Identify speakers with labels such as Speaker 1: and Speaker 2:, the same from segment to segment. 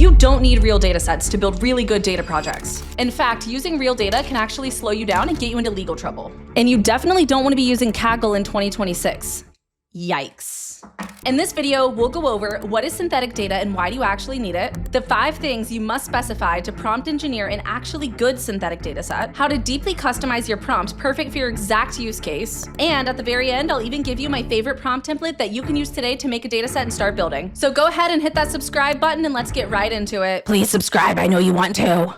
Speaker 1: You don't need real data sets to build really good data projects. In fact, using real data can actually slow you down and get you into legal trouble. And you definitely don't want to be using Kaggle in 2026. Yikes. In this video, we'll go over what is synthetic data and why do you actually need it, the 5 things you must specify to prompt engineer an actually good synthetic data set, how to deeply customize your prompt perfect for your exact use case, and at the very end, I'll even give you my favorite prompt template that you can use today to make a data set and start building. So go ahead and hit that subscribe button and let's get right into it. Please subscribe, I know you want to.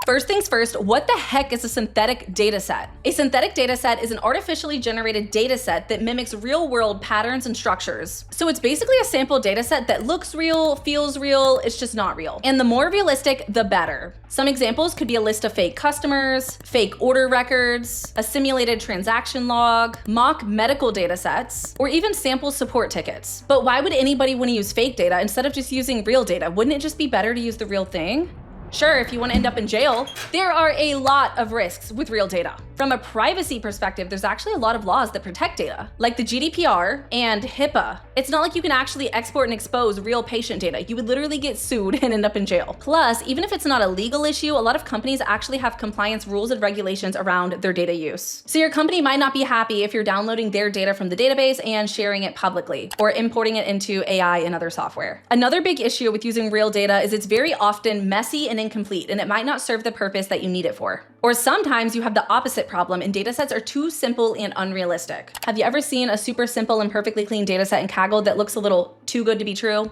Speaker 1: First things first, what the heck is a synthetic data set? A synthetic data set is an artificially generated data set that mimics real-world patterns and structures. So it's basically a sample data set that looks real, feels real, it's just not real. And the more realistic, the better. Some examples could be a list of fake customers, fake order records, a simulated transaction log, mock medical data sets, or even sample support tickets. But why would anybody want to use fake data instead of just using real data? Wouldn't it just be better to use the real thing? Sure, if you want to end up in jail. There are a lot of risks with real data. From a privacy perspective, there's actually a lot of laws that protect data, like the GDPR and HIPAA. It's not like you can actually export and expose real patient data. You would literally get sued and end up in jail. Plus, even if it's not a legal issue, a lot of companies actually have compliance rules and regulations around their data use. So your company might not be happy if you're downloading their data from the database and sharing it publicly, or importing it into AI and other software. Another big issue with using real data is it's very often messy and incomplete, and it might not serve the purpose that you need it for. Or sometimes you have the opposite problem and datasets are too simple and unrealistic. Have you ever seen a super simple and perfectly clean dataset in Kaggle that looks a little too good to be true?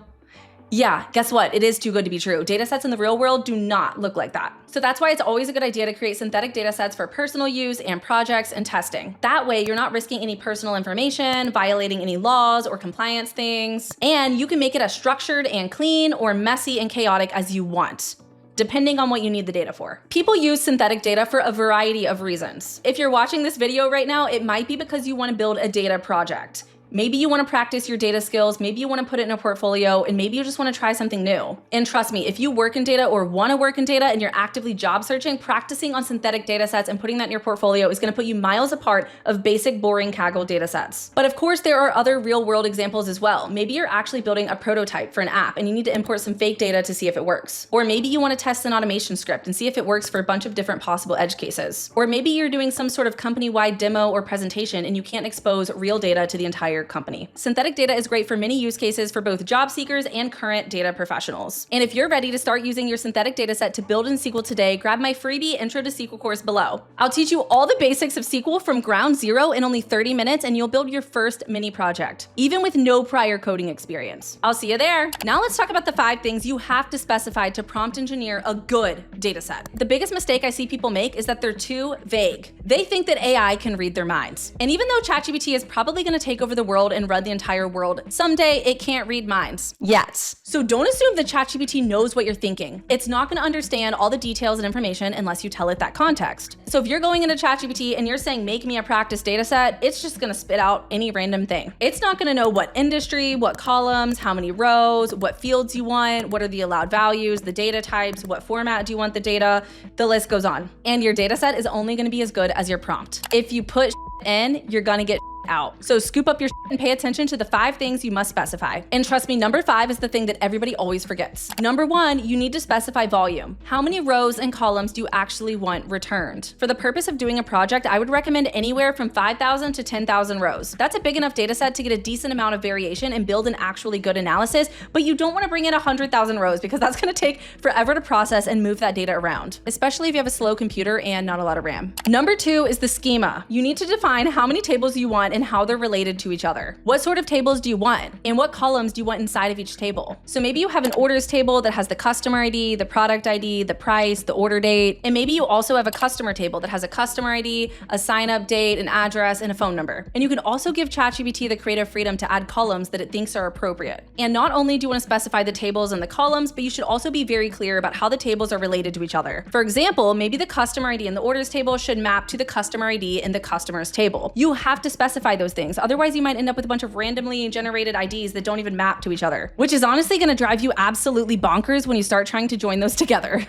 Speaker 1: Yeah, guess what? It is too good to be true. Datasets in the real world do not look like that. So that's why it's always a good idea to create synthetic datasets for personal use and projects and testing. That way you're not risking any personal information, violating any laws or compliance things, and you can make it as structured and clean or messy and chaotic as you want, depending on what you need the data for. People use synthetic data for a variety of reasons. If you're watching this video right now, it might be because you want to build a data project. Maybe you want to practice your data skills, maybe you want to put it in a portfolio, and maybe you just want to try something new. And trust me, if you work in data or want to work in data and you're actively job searching, practicing on synthetic data sets and putting that in your portfolio is going to put you miles apart of basic, boring Kaggle data sets. But of course, there are other real world examples as well. Maybe you're actually building a prototype for an app and you need to import some fake data to see if it works. Or maybe you want to test an automation script and see if it works for a bunch of different possible edge cases. Or maybe you're doing some sort of company-wide demo or presentation and you can't expose real data to the entire company. Synthetic data is great for many use cases for both job seekers and current data professionals. And if you're ready to start using your synthetic data set to build in SQL today, grab my freebie Intro to SQL course below. I'll teach you all the basics of SQL from ground zero in only 30 minutes and you'll build your first mini project, even with no prior coding experience. I'll see you there. Now let's talk about the 5 things you have to specify to prompt engineer a good data set. The biggest mistake I see people make is that they're too vague. They think that AI can read their minds. And even though ChatGPT is probably going to take over the world and run the entire world, someday it can't read minds yet. So don't assume that ChatGPT knows what you're thinking. It's not going to understand all the details and information unless you tell it that context. So if you're going into ChatGPT and you're saying, make me a practice data set, it's just going to spit out any random thing. It's not going to know what industry, what columns, how many rows, what fields you want, what are the allowed values, the data types, what format do you want the data, the list goes on. And your data set is only going to be as good as your prompt. If you put in, you're going to get out. So scoop up your and pay attention to the 5 things you must specify. And trust me, number 5 is the thing that everybody always forgets. Number 1, you need to specify volume. How many rows and columns do you actually want returned? For the purpose of doing a project, I would recommend anywhere from 5,000 to 10,000 rows. That's a big enough data set to get a decent amount of variation and build an actually good analysis, but you don't want to bring in 100,000 rows because that's going to take forever to process and move that data around, especially if you have a slow computer and not a lot of RAM. Number 2 is the schema. You need to define how many tables you want and how they're related to each other. What sort of tables do you want? And what columns do you want inside of each table? So maybe you have an orders table that has the customer ID, the product ID, the price, the order date, and maybe you also have a customer table that has a customer ID, a sign up date, an address, and a phone number. And you can also give ChatGPT the creative freedom to add columns that it thinks are appropriate. And not only do you want to specify the tables and the columns, but you should also be very clear about how the tables are related to each other. For example, maybe the customer ID in the orders table should map to the customer ID in the customers table. You have to specify those things. Otherwise, you might end up with a bunch of randomly generated IDs that don't even map to each other, which is honestly going to drive you absolutely bonkers when you start trying to join those together.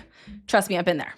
Speaker 1: Trust me, I've been there.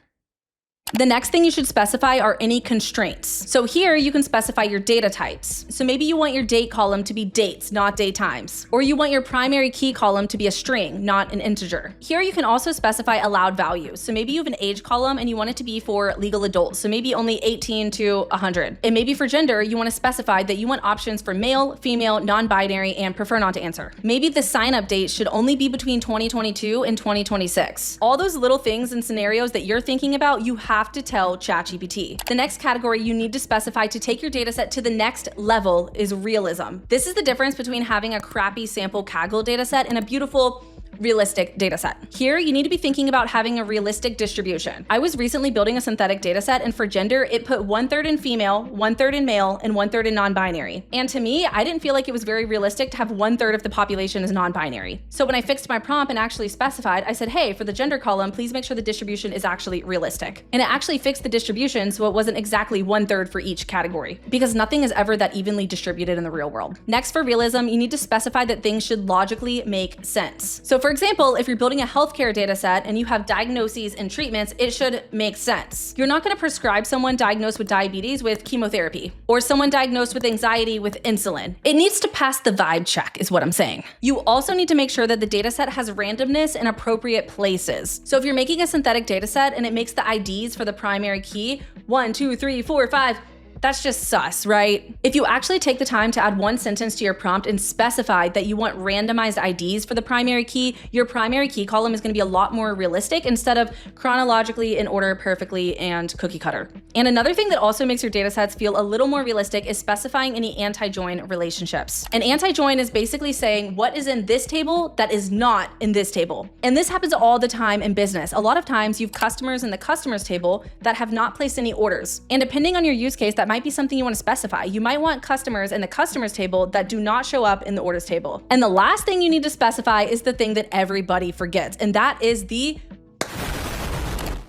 Speaker 1: The next thing you should specify are any constraints. So here you can specify your data types. So maybe you want your date column to be dates, not date times. Or you want your primary key column to be a string, not an integer. Here you can also specify allowed values. So maybe you have an age column and you want it to be for legal adults. So maybe only 18 to 100. And maybe for gender, you want to specify that you want options for male, female, non-binary, and prefer not to answer. Maybe the sign-up date should only be between 2022 and 2026. All those little things and scenarios that you're thinking about, you have to tell ChatGPT. The next category you need to specify to take your dataset to the next level is realism. This is the difference between having a crappy sample Kaggle dataset and a beautiful realistic dataset. Here, you need to be thinking about having a realistic distribution. I was recently building a synthetic dataset, and for gender, it put 1/3 in female, 1/3 in male, and 1/3 in non-binary. And to me, I didn't feel like it was very realistic to have 1/3 of the population as non-binary. So when I fixed my prompt and actually specified, I said, hey, for the gender column, please make sure the distribution is actually realistic. And it actually fixed the distribution so it wasn't exactly 1/3 for each category, because nothing is ever that evenly distributed in the real world. Next, for realism, you need to specify that things should logically make sense. So for example, if you're building a healthcare data set and you have diagnoses and treatments, it should make sense. You're not going to prescribe someone diagnosed with diabetes with chemotherapy, or someone diagnosed with anxiety with insulin. It needs to pass the vibe check, is what I'm saying. You also need to make sure that the data set has randomness in appropriate places. So if you're making a synthetic data set and it makes the IDs for the primary key 1, 2, 3, 4, 5, that's just sus, right? If you actually take the time to add one sentence to your prompt and specify that you want randomized IDs for the primary key, your primary key column is going to be a lot more realistic instead of chronologically in order perfectly and cookie cutter. And another thing that also makes your datasets feel a little more realistic is specifying any anti-join relationships. An anti-join is basically saying what is in this table that is not in this table. And this happens all the time in business. A lot of times you have customers in the customers table that have not placed any orders. And depending on your use case, that might be something you want to specify. You might want customers in the customers table that do not show up in the orders table. And the last thing you need to specify is the thing that everybody forgets, and that is the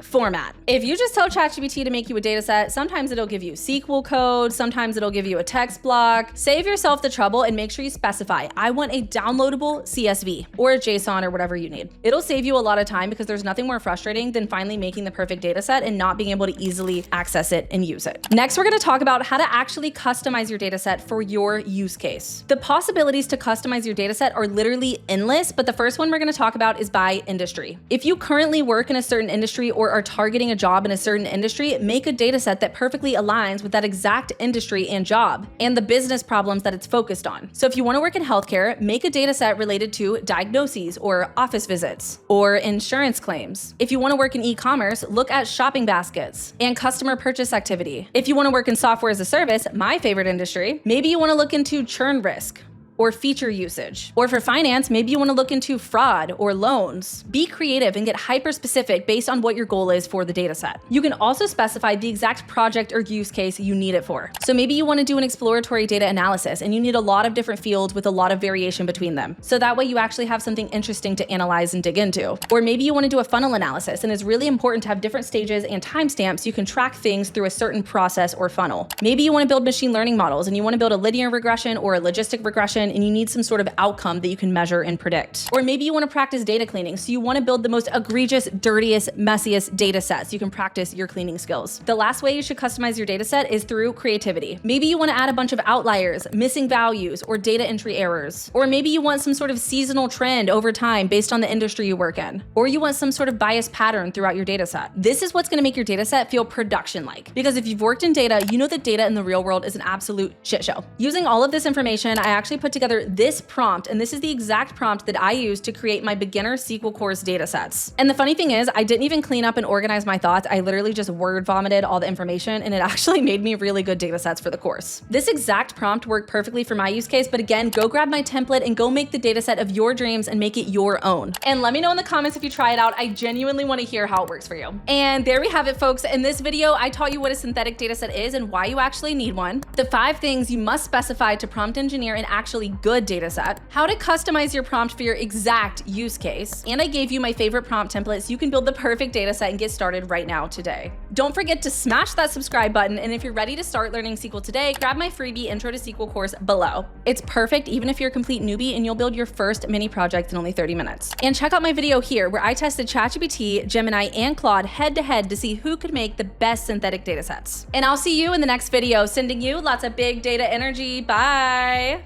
Speaker 1: format. If you just tell ChatGPT to make you a data set, sometimes it'll give you SQL code, sometimes it'll give you a text block. Save yourself the trouble and make sure you specify, I want a downloadable CSV or a JSON or whatever you need. It'll save you a lot of time because there's nothing more frustrating than finally making the perfect data set and not being able to easily access it and use it. Next, we're going to talk about how to actually customize your data set for your use case. The possibilities to customize your data set are literally endless, but the first one we're going to talk about is by industry. If you currently work in a certain industry or are targeting a job in a certain industry, make a data set that perfectly aligns with that exact industry and job and the business problems that it's focused on. So if you want to work in healthcare, make a data set related to diagnoses or office visits or insurance claims. If you want to work in e-commerce, look at shopping baskets and customer purchase activity. If you want to work in software as a service, my favorite industry, maybe you want to look into churn risk or feature usage. Or for finance, maybe you want to look into fraud or loans. Be creative and get hyper-specific based on what your goal is for the data set. You can also specify the exact project or use case you need it for. So maybe you want to do an exploratory data analysis and you need a lot of different fields with a lot of variation between them. So that way you actually have something interesting to analyze and dig into. Or maybe you want to do a funnel analysis and it's really important to have different stages and timestamps so you can track things through a certain process or funnel. Maybe you want to build machine learning models and you want to build a linear regression or a logistic regression and you need some sort of outcome that you can measure and predict. Or maybe you want to practice data cleaning, so you want to build the most egregious, dirtiest, messiest data set so you can practice your cleaning skills. The last way you should customize your data set is through creativity. Maybe you want to add a bunch of outliers, missing values, or data entry errors. Or maybe you want some sort of seasonal trend over time based on the industry you work in. Or you want some sort of bias pattern throughout your data set. This is what's going to make your data set feel production-like. Because if you've worked in data, you know that data in the real world is an absolute shit show. Using all of this information, I actually put together this prompt, and this is the exact prompt that I used to create my beginner SQL course data sets. And the funny thing is, I didn't even clean up and organize my thoughts. I literally just word vomited all the information, and it actually made me really good data sets for the course. This exact prompt worked perfectly for my use case, but again, go grab my template and go make the data set of your dreams and make it your own. And let me know in the comments if you try it out. I genuinely want to hear how it works for you. And there we have it, folks. In this video, I taught you what a synthetic data set is and why you actually need one, the 5 things you must specify to prompt engineer and actually actually good dataset, how to customize your prompt for your exact use case, and I gave you my favorite prompt template so you can build the perfect dataset and get started right now today. Don't forget to smash that subscribe button, and if you're ready to start learning SQL today, grab my freebie Intro to SQL course below. It's perfect even if you're a complete newbie, and you'll build your first mini project in only 30 minutes. And check out my video here where I tested ChatGPT, Gemini, and Claude head-to-head to see who could make the best synthetic datasets. And I'll see you in the next video, sending you lots of big data energy. Bye!